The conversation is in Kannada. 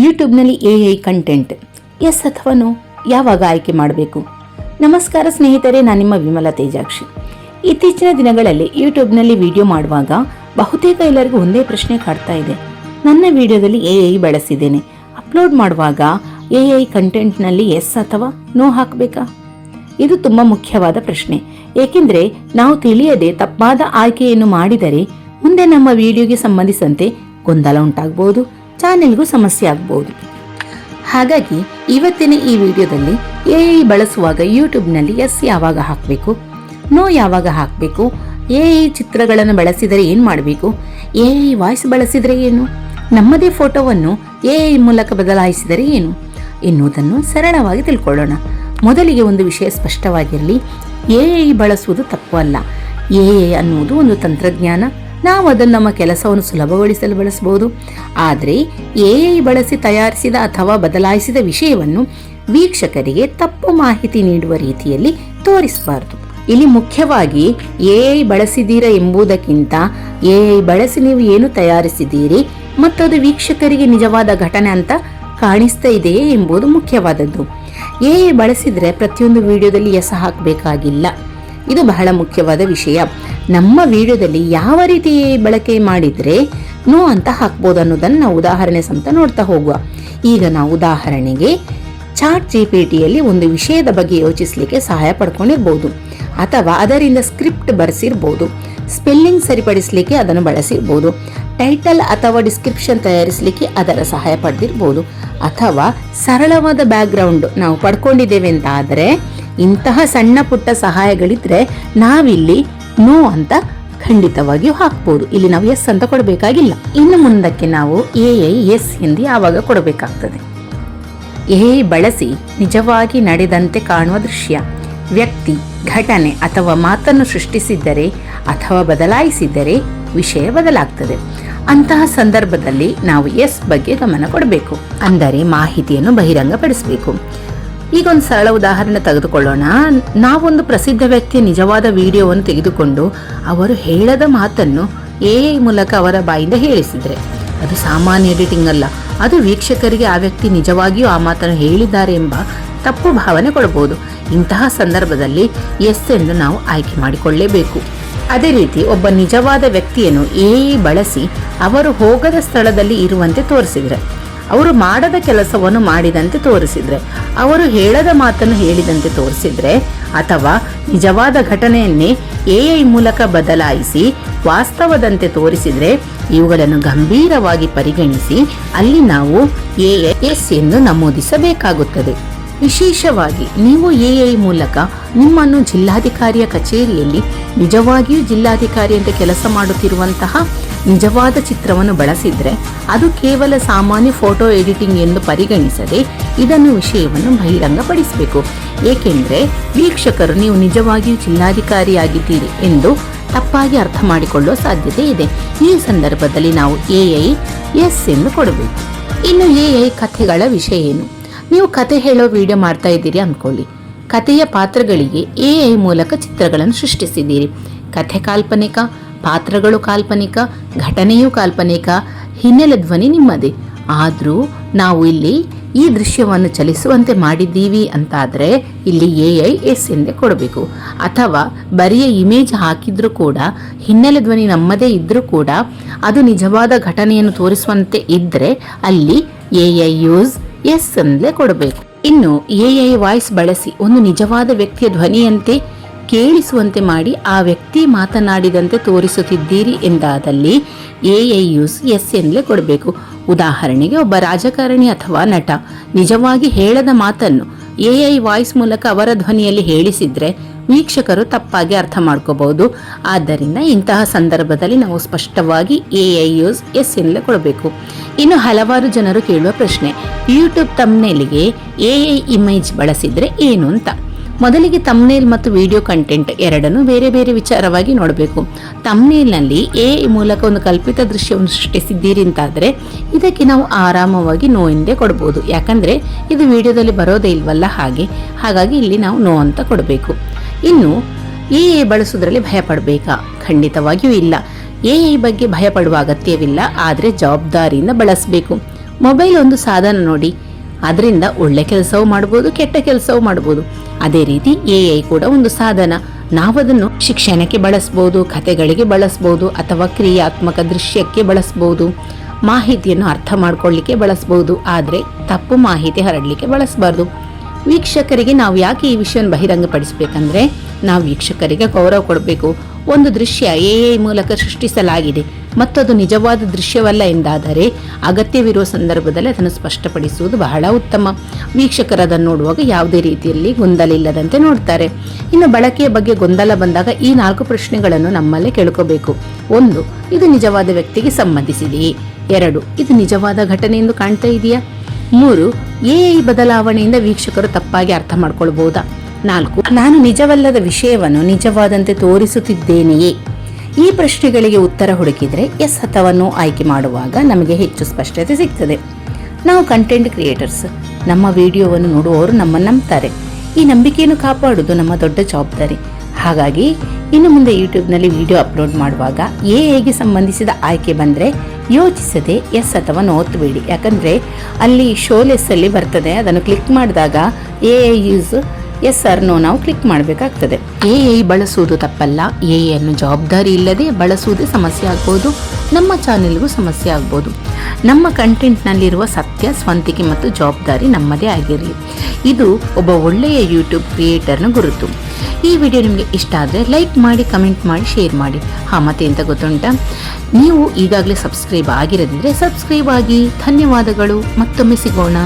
ಯೂಟ್ಯೂಬ್ನಲ್ಲಿ ಎಐ ಕಂಟೆಂಟ್ ಎಸ್ ಅಥವಾ ನೋ ಯಾವಾಗ ಆಯ್ಕೆ ಮಾಡಬೇಕು? ನಮಸ್ಕಾರ ಸ್ನೇಹಿತರೆ, ನಾನು ನಿಮ್ಮ ವಿಮಲಾ ತೇಜಾಕ್ಷಿ. ಇತ್ತೀಚಿನ ದಿನಗಳಲ್ಲಿ ಯೂಟ್ಯೂಬ್ನಲ್ಲಿ ವಿಡಿಯೋ ಮಾಡುವಾಗ ಬಹುತೇಕ ಎಲ್ಲರಿಗೂ ಒಂದೇ ಪ್ರಶ್ನೆ ಕಾಡ್ತಾ ಇದೆ. ನನ್ನ ವಿಡಿಯೋದಲ್ಲಿ ಎಐ ಬಳಸಿದ್ದೇನೆ, ಅಪ್ಲೋಡ್ ಮಾಡುವಾಗ ಎಐ ಕಂಟೆಂಟ್ನಲ್ಲಿ ಎಸ್ ಅಥವಾ ನೋ ಹಾಕಬೇಕಾ? ಇದು ತುಂಬ ಮುಖ್ಯವಾದ ಪ್ರಶ್ನೆ. ಏಕೆಂದರೆ ನಾವು ತಿಳಿಯದೆ ತಪ್ಪಾದ ಆಯ್ಕೆಯನ್ನು ಮಾಡಿದರೆ ಮುಂದೆ ನಮ್ಮ ವಿಡಿಯೋಗೆ ಸಂಬಂಧಿಸಿದಂತೆ ಗೊಂದಲ ಉಂಟಾಗಬಹುದು, ಚಾನೆಲ್ಗೂ ಸಮಸ್ಯೆ ಆಗಬಹುದು. ಹಾಗಾಗಿ ಇವತ್ತಿನ ಈ ವಿಡಿಯೋದಲ್ಲಿ ಎಐ ಬಳಸುವಾಗ ಯೂಟ್ಯೂಬ್ನಲ್ಲಿ ಎಸ್ ಯಾವಾಗ ಹಾಕಬೇಕು, ನೋ ಯಾವಾಗ ಹಾಕಬೇಕು, ಎಐ ಚಿತ್ರಗಳನ್ನು ಬಳಸಿದರೆ ಏನು ಮಾಡಬೇಕು, ಎಐ ವಾಯ್ಸ್ ಬಳಸಿದರೆ ಏನು, ನಮ್ಮದೇ ಫೋಟೋವನ್ನು ಎಐ ಮೂಲಕ ಬದಲಾಯಿಸಿದರೆ ಏನು ಎನ್ನುವುದನ್ನು ಸರಳವಾಗಿ ತಿಳ್ಕೊಳ್ಳೋಣ. ಮೊದಲಿಗೆ ಒಂದು ವಿಷಯ ಸ್ಪಷ್ಟವಾಗಿರಲಿ, ಎಐ ಬಳಸುವುದು ತಪ್ಪು ಅಲ್ಲ. ಎಐ ಅನ್ನುವುದು ಒಂದು ತಂತ್ರಜ್ಞಾನ. ನಾವು ಅದನ್ನು ನಮ್ಮ ಕೆಲಸವನ್ನು ಸುಲಭಗೊಳಿಸಲು ಬಳಸಬಹುದು. ಆದರೆ ಎಐ ಬಳಸಿ ತಯಾರಿಸಿದ ಅಥವಾ ಬದಲಾಯಿಸಿದ ವಿಷಯವನ್ನು ವೀಕ್ಷಕರಿಗೆ ತಪ್ಪು ಮಾಹಿತಿ ನೀಡುವ ರೀತಿಯಲ್ಲಿ ತೋರಿಸಬಾರದು. ಇಲ್ಲಿ ಮುಖ್ಯವಾಗಿ ಎಐ ಬಳಸಿದ್ದೀರಾ ಎಂಬುದಕ್ಕಿಂತ ಎಐ ಬಳಸಿ ನೀವು ಏನು ತಯಾರಿಸಿದ್ದೀರಿ ಮತ್ತು ಅದು ವೀಕ್ಷಕರಿಗೆ ನಿಜವಾದ ಘಟನೆ ಅಂತ ಕಾಣಿಸ್ತಾ ಇದೆಯೇ ಎಂಬುದು ಮುಖ್ಯವಾದದ್ದು. ಎಐ ಬಳಸಿದರೆ ಪ್ರತಿಯೊಂದು ವಿಡಿಯೋದಲ್ಲಿ ಎಸ್ ಹಾಕಬೇಕಾಗಿಲ್ಲ. ಇದು ಬಹಳ ಮುಖ್ಯವಾದ ವಿಷಯ. ನಮ್ಮ ವಿಡಿಯೋದಲ್ಲಿ ಯಾವ ರೀತಿ ಬಳಕೆ ಮಾಡಿದರೆ ನೋ ಅಂತ ಹಾಕ್ಬೋದು ಅನ್ನೋದನ್ನು ನಾವು ಉದಾಹರಣೆ ಸಮೇತ ನೋಡ್ತಾ ಹೋಗುವ. ಈಗ ನಾವು ಉದಾಹರಣೆಗೆ ಚಾಟ್ ಜಿಪಿಟಿಯಲ್ಲಿ ಒಂದು ವಿಷಯದ ಬಗ್ಗೆ ಯೋಚಿಸಲಿಕ್ಕೆ ಸಹಾಯ ಪಡ್ಕೊಂಡಿರ್ಬೋದು, ಅಥವಾ ಅದರಿಂದ ಸ್ಕ್ರಿಪ್ಟ್ ಬರೆಸಿರ್ಬೋದು, ಸ್ಪೆಲ್ಲಿಂಗ್ ಸರಿಪಡಿಸಲಿಕ್ಕೆ ಅದನ್ನು ಬಳಸಿರ್ಬೋದು, ಟೈಟಲ್ ಅಥವಾ ಡಿಸ್ಕ್ರಿಪ್ಷನ್ ತಯಾರಿಸಲಿಕ್ಕೆ ಅದರ ಸಹಾಯ ಪಡೆದಿರ್ಬೋದು, ಅಥವಾ ಸರಳವಾದ ಬ್ಯಾಕ್ಗ್ರೌಂಡ್ ನಾವು ಪಡ್ಕೊಂಡಿದ್ದೇವೆ ಅಂತ ಆದರೆ ಇಂತಹ ಸಣ್ಣ ಪುಟ್ಟ ಸಹಾಯಗಳಿದ್ರೆ ನಾವಿಲ್ಲಿ ನೋ ಅಂತ ಖಂಡಿತವಾಗಿಯೂ ಹಾಕ್ಬೋದು. ಇಲ್ಲಿ ನಾವು ಎಸ್ ಅಂತ ಕೊಡಬೇಕಾಗಿಲ್ಲ. ಇನ್ನು ಮುಂದಕ್ಕೆ ನಾವು ಎಐ ಎಸ್ ಎಂದು ಯಾವಾಗ ಕೊಡಬೇಕಾಗ್ತದೆ? ಎಐ ಬಳಸಿ ನಿಜವಾಗಿ ನಡೆದಂತೆ ಕಾಣುವ ದೃಶ್ಯ, ವ್ಯಕ್ತಿ, ಘಟನೆ ಅಥವಾ ಮಾತನ್ನು ಸೃಷ್ಟಿಸಿದ್ದರೆ ಅಥವಾ ಬದಲಾಯಿಸಿದ್ದರೆ ವಿಷಯ ಬದಲಾಗ್ತದೆ. ಅಂತಹ ಸಂದರ್ಭದಲ್ಲಿ ನಾವು ಎಸ್ ಬಗ್ಗೆ ಗಮನ ಕೊಡಬೇಕು, ಅಂದರೆ ಮಾಹಿತಿಯನ್ನು ಬಹಿರಂಗಪಡಿಸಬೇಕು. ಈಗ ಒಂದು ಸರಳ ಉದಾಹರಣೆ ತೆಗೆದುಕೊಳ್ಳೋಣ. ನಾವೊಂದು ಪ್ರಸಿದ್ಧ ವ್ಯಕ್ತಿಯ ನಿಜವಾದ ವಿಡಿಯೋವನ್ನು ತೆಗೆದುಕೊಂಡು ಅವರು ಹೇಳದ ಮಾತನ್ನು ಎಐ ಮೂಲಕ ಅವರ ಬಾಯಿಂದ ಹೇಳಿಸಿದರೆ ಅದು ಸಾಮಾನ್ಯ ಎಡಿಟಿಂಗ್ ಅಲ್ಲ, ಅದು ವೀಕ್ಷಕರಿಗೆ ಆ ವ್ಯಕ್ತಿ ನಿಜವಾಗಿಯೂ ಆ ಮಾತನ್ನು ಹೇಳಿದ್ದಾರೆ ಎಂಬ ತಪ್ಪು ಭಾವನೆ ಕೊಡಬಹುದು. ಇಂತಹ ಸಂದರ್ಭದಲ್ಲಿ ಎಸ್ ಎಂದು ನಾವು ಆಯ್ಕೆ ಮಾಡಿಕೊಳ್ಳಲೇಬೇಕು. ಅದೇ ರೀತಿ ಒಬ್ಬ ನಿಜವಾದ ವ್ಯಕ್ತಿಯನ್ನು ಎಐ ಬಳಸಿ ಅವರು ಹೋಗದ ಸ್ಥಳದಲ್ಲಿ ಇರುವಂತೆ ತೋರಿಸಿದರೆ, ಅವರು ಮಾಡದ ಕೆಲಸವನ್ನು ಮಾಡಿದಂತೆ ತೋರಿಸಿದ್ರೆ, ಅವರು ಹೇಳದ ಮಾತನ್ನು ಹೇಳಿದಂತೆ ತೋರಿಸಿದ್ರೆ, ಅಥವಾ ನಿಜವಾದ ಘಟನೆಯನ್ನೇ ಎಐ ಮೂಲಕ ಬದಲಾಯಿಸಿ ವಾಸ್ತವದಂತೆ ತೋರಿಸಿದ್ರೆ, ಇವುಗಳನ್ನು ಗಂಭೀರವಾಗಿ ಪರಿಗಣಿಸಿ ಅಲ್ಲಿ ನಾವು ಎಎಸ್ ಎಂದು ನಮೂದಿಸಬೇಕಾಗುತ್ತದೆ. ವಿಶೇಷವಾಗಿ ನೀವು ಎಐ ಮೂಲಕ ನಿಮ್ಮನ್ನು ಜಿಲ್ಲಾಧಿಕಾರಿಯ ಕಚೇರಿಯಲ್ಲಿ ನಿಜವಾಗಿಯೂ ಜಿಲ್ಲಾಧಿಕಾರಿ ಅಂತ ಕೆಲಸ ಮಾಡುತ್ತಿರುವಂತಹ ನಿಜವಾದ ಚಿತ್ರವನ್ನು ಬಳಸಿದ್ರೆ ಅದು ಕೇವಲ ಸಾಮಾನ್ಯ ಫೋಟೋ ಎಡಿಟಿಂಗ್ ಎಂದು ಪರಿಗಣಿಸದೆ ಇದನ್ನು ವಿಷಯವನ್ನು ಬಹಿರಂಗಪಡಿಸಬೇಕು. ಏಕೆಂದರೆ ವೀಕ್ಷಕರು ನೀವು ನಿಜವಾಗಿಯೂ ಜಿಲ್ಲಾಧಿಕಾರಿಯಾಗಿದ್ದೀರಿ ಎಂದು ತಪ್ಪಾಗಿ ಅರ್ಥ ಮಾಡಿಕೊಳ್ಳುವ ಸಾಧ್ಯತೆ ಇದೆ. ಈ ಸಂದರ್ಭದಲ್ಲಿ ನಾವು ಎಐ ಎಸ್ ಎಂದು ಕೊಡಬೇಕು. ಇನ್ನು ಎಐ ಕಥೆಗಳ ವಿಷಯ ಏನು? ನೀವು ಕತೆ ಹೇಳೋ ವಿಡಿಯೋ ಮಾಡ್ತಾ ಇದ್ದೀರಿ ಅಂದ್ಕೊಳ್ಳಿ. ಕಥೆಯ ಪಾತ್ರಗಳಿಗೆ ಎಐ ಮೂಲಕ ಚಿತ್ರಗಳನ್ನು ಸೃಷ್ಟಿಸಿದ್ದೀರಿ. ಕಥೆ ಕಾಲ್ಪನಿಕ, ಪಾತ್ರಗಳು ಕಾಲ್ಪನಿಕ, ಘಟನೆಯೂ ಕಾಲ್ಪನಿಕ, ಹಿನ್ನೆಲೆ ಧ್ವನಿ ನಿಮ್ಮದೇ. ಆದರೂ ನಾವು ಇಲ್ಲಿ ಈ ದೃಶ್ಯವನ್ನು ಚಲಿಸುವಂತೆ ಮಾಡಿದ್ದೀವಿ ಅಂತಾದರೆ ಇಲ್ಲಿ ಎಐ ಎಸ್ ಎಂದೇ ಕೊಡಬೇಕು. ಅಥವಾ ಬರಿಯ ಇಮೇಜ್ ಹಾಕಿದ್ರೂ ಕೂಡ ಹಿನ್ನೆಲೆ ಧ್ವನಿ ನಮ್ಮದೇ ಇದ್ರೂ ಕೂಡ ಅದು ನಿಜವಾದ ಘಟನೆಯನ್ನು ತೋರಿಸುವಂತೆ ಇದ್ದರೆ ಅಲ್ಲಿ ಎಐ ಯೂಸ್ ಎಸ್ ಎಂದೇ ಕೊಡಬೇಕು. ಇನ್ನು ಎಐ ವಾಯ್ಸ್ ಬಳಸಿ ಒಂದು ನಿಜವಾದ ವ್ಯಕ್ತಿಯ ಧ್ವನಿಯಂತೆ ಕೇಳಿಸುವಂತೆ ಮಾಡಿ ಆ ವ್ಯಕ್ತಿ ಮಾತನಾಡಿದಂತೆ ತೋರಿಸುತ್ತಿದ್ದೀರಿ ಎಂದಾದಲ್ಲಿ ಎಐ ಯೂಸ್ ಎಸ್ ಎಂದೇ ಕೊಡಬೇಕು. ಉದಾಹರಣೆಗೆ ಒಬ್ಬ ರಾಜಕಾರಣಿ ಅಥವಾ ನಟ ನಿಜವಾಗಿ ಹೇಳದ ಮಾತನ್ನು ಎಐ ವಾಯ್ಸ್ ಮೂಲಕ ಅವರ ಧ್ವನಿಯಲ್ಲಿ ಹೇಳಿಸಿದ್ರೆ ವೀಕ್ಷಕರು ತಪ್ಪಾಗಿ ಅರ್ಥ ಮಾಡ್ಕೋಬಹುದು. ಆದ್ದರಿಂದ ಇಂತಹ ಸಂದರ್ಭದಲ್ಲಿ ನಾವು ಸ್ಪಷ್ಟವಾಗಿ ಎಐ ಯೂಸ್ ಎಸ್ ಎಂದೇ ಕೊಡಬೇಕು. ಇನ್ನು ಹಲವಾರು ಜನರು ಕೇಳುವ ಪ್ರಶ್ನೆ, ಯೂಟ್ಯೂಬ್ ತಮ್ನೇಲ್ಗೆ ಎಐ ಇಮೇಜ್ ಬಳಸಿದ್ರೆ ಏನು ಅಂತ. ಮೊದಲಿಗೆ ತಮ್ನೇಲ್ ಮತ್ತು ವಿಡಿಯೋ ಕಂಟೆಂಟ್ ಎರಡನ್ನು ಬೇರೆ ಬೇರೆ ವಿಚಾರವಾಗಿ ನೋಡಬೇಕು. ತಮ್ನೇಲ್ನಲ್ಲಿ ಎಐ ಮೂಲಕ ಒಂದು ಕಲ್ಪಿತ ದೃಶ್ಯವನ್ನು ಸೃಷ್ಟಿಸಿದ್ದೀರಿ ಅಂತಾದರೆ ಇದಕ್ಕೆ ನಾವು ಆರಾಮವಾಗಿ ನೋ ಎಂದೇ ಕೊಡಬಹುದು. ಯಾಕಂದರೆ ಇದು ವಿಡಿಯೋದಲ್ಲಿ ಬರೋದೇ ಇಲ್ವಲ್ಲ, ಹಾಗಾಗಿ ಇಲ್ಲಿ ನಾವು ನೋ ಅಂತ ಕೊಡಬೇಕು. ಇನ್ನು ಎಐ ಬಳಸೋದ್ರಲ್ಲಿ ಭಯ ಪಡಬೇಕಾ? ಖಂಡಿತವಾಗಿಯೂ ಇಲ್ಲ. ಎಐ ಬಗ್ಗೆ ಭಯ ಪಡುವ ಅಗತ್ಯವಿಲ್ಲ, ಆದರೆ ಜವಾಬ್ದಾರಿಯಿಂದ ಬಳಸಬೇಕು. ಮೊಬೈಲ್ ಒಂದು ಸಾಧನ ನೋಡಿ, ಅದರಿಂದ ಒಳ್ಳೆ ಕೆಲಸವೂ ಮಾಡ್ಬೋದು, ಕೆಟ್ಟ ಕೆಲಸವೂ ಮಾಡ್ಬೋದು. ಅದೇ ರೀತಿ AI ಕೂಡ ಒಂದು ಸಾಧನ. ನಾವದನ್ನು ಶಿಕ್ಷಣಕ್ಕೆ ಬಳಸ್ಬೋದು, ಕಥೆಗಳಿಗೆ ಬಳಸ್ಬೋದು, ಅಥವಾ ಕ್ರಿಯಾತ್ಮಕ ದೃಶ್ಯಕ್ಕೆ ಬಳಸ್ಬೋದು, ಮಾಹಿತಿಯನ್ನು ಅರ್ಥ ಮಾಡ್ಕೊಳ್ಳಿಕ್ಕೆ ಬಳಸ್ಬೋದು. ಆದರೆ ತಪ್ಪು ಮಾಹಿತಿ ಹರಡಲಿಕ್ಕೆ ಬಳಸಬಾರ್ದು. ವೀಕ್ಷಕರಿಗೆ ನಾವು ಯಾಕೆ ಈ ವಿಷಯವನ್ನು ಬಹಿರಂಗಪಡಿಸಬೇಕಂದ್ರೆ, ನಾವು ವೀಕ್ಷಕರಿಗೆ ಗೌರವ ಕೊಡಬೇಕು. ಒಂದು ದೃಶ್ಯ AI ಮೂಲಕ ಸೃಷ್ಟಿಸಲಾಗಿದೆ ಮತ್ತು ಅದು ನಿಜವಾದ ದೃಶ್ಯವಲ್ಲ ಎಂದಾದರೆ ಅಗತ್ಯವಿರುವ ಸಂದರ್ಭದಲ್ಲಿ ಅದನ್ನು ಸ್ಪಷ್ಟಪಡಿಸುವುದು ಬಹಳ ಉತ್ತಮ. ವೀಕ್ಷಕರು ಅದನ್ನು ನೋಡುವಾಗ ಯಾವುದೇ ರೀತಿಯಲ್ಲಿ ಗೊಂದಲ ಇಲ್ಲದಂತೆ ನೋಡ್ತಾರೆ. ಇನ್ನು ಬಳಕೆಯ ಬಗ್ಗೆ ಗೊಂದಲ ಬಂದಾಗ ಈ 4 ಪ್ರಶ್ನೆಗಳನ್ನು ನಮ್ಮಲ್ಲೇ ಕೇಳ್ಕೋಬೇಕು. 1, ಇದು ನಿಜವಾದ ವ್ಯಕ್ತಿಗೆ ಸಂಬಂಧಿಸಿದೆಯೇ? 2, ಇದು ನಿಜವಾದ ಘಟನೆ ಎಂದು ಕಾಣ್ತಾ ಇದೆಯಾ? 3, AI ಬದಲಾವಣೆಯಿಂದ ವೀಕ್ಷಕರು ತಪ್ಪಾಗಿ ಅರ್ಥ ಮಾಡ್ಕೊಳ್ಬಹುದಾ? 4, ನಾನು ನಿಜವಲ್ಲದ ವಿಷಯವನ್ನು ನಿಜವಾದಂತೆ ತೋರಿಸುತ್ತಿದ್ದೇನೆಯೇ? ಈ ಪ್ರಶ್ನೆಗಳಿಗೆ ಉತ್ತರ ಹುಡುಕಿದ್ರೆ ಎಸ್ ಅಥವಾ ನೋ ಆಯ್ಕೆ ಮಾಡುವಾಗ ನಮಗೆ ಹೆಚ್ಚು ಸ್ಪಷ್ಟತೆ ಸಿಗ್ತದೆ. ನಾವು ಕಂಟೆಂಟ್ ಕ್ರಿಯೇಟರ್ಸ್. ನಮ್ಮ ವಿಡಿಯೋವನ್ನು ನೋಡುವವರು ನಮ್ಮನ್ನು ನಂಬ್ತಾರೆ. ಈ ನಂಬಿಕೆಯನ್ನು ಕಾಪಾಡುವುದು ನಮ್ಮ ದೊಡ್ಡ ಜವಾಬ್ದಾರಿ. ಹಾಗಾಗಿ ಇನ್ನು ಮುಂದೆ ಯೂಟ್ಯೂಬ್ನಲ್ಲಿ ವಿಡಿಯೋ ಅಪ್ಲೋಡ್ ಮಾಡುವಾಗ AIಗೆ ಸಂಬಂಧಿಸಿದ ಆಯ್ಕೆ ಬಂದರೆ ಯೋಚಿಸದೆ ಎಸ್ ಅಥವಾ ನೋ ಒತ್ತಬೇಡಿ. ಯಾಕಂದರೆ ಅಲ್ಲಿ ಶೋಲೆಸ್ ಅಲ್ಲಿ ಬರ್ತದೆ, ಅದನ್ನು ಕ್ಲಿಕ್ ಮಾಡಿದಾಗ AI use yes or no ನಾವು ಕ್ಲಿಕ್ ಮಾಡಬೇಕಾಗ್ತದೆ. AI ಬಳಸುವುದು ತಪ್ಪಲ್ಲ. AI ಅನ್ನು ಜವಾಬ್ದಾರಿ ಇಲ್ಲದೆ ಬಳಸುವುದೇ ಸಮಸ್ಯೆ ಆಗ್ಬೋದು. ನಮ್ಮ ಚಾನೆಲ್ಗೂ ಸಮಸ್ಯೆ ಆಗ್ಬೋದು. ನಮ್ಮ ಕಂಟೆಂಟ್ನಲ್ಲಿರುವ ಸತ್ಯ, ಸ್ವಂತಿಕೆ ಮತ್ತು ಜವಾಬ್ದಾರಿ ನಮ್ಮದೇ ಆಗಿರಲಿ. ಇದು ಒಬ್ಬ ಒಳ್ಳೆಯ ಯೂಟ್ಯೂಬ್ ಕ್ರಿಯೇಟರ್ನ ಗುರುತು. ಈ ವಿಡಿಯೋ ನಿಮಗೆ ಇಷ್ಟ ಆದರೆ ಲೈಕ್ ಮಾಡಿ, ಕಮೆಂಟ್ ಮಾಡಿ, ಶೇರ್ ಮಾಡಿ. ಮತ್ತೆ ಎಂತ ಗೊತ್ತುಂಟಾ, ನೀವು ಈಗಾಗಲೇ ಸಬ್ಸ್ಕ್ರೈಬ್ ಆಗಿರದಿದ್ರೆ ಸಬ್ಸ್ಕ್ರೈಬ್ ಆಗಿ. ಧನ್ಯವಾದಗಳು. ಮತ್ತೊಮ್ಮೆ ಸಿಗೋಣ.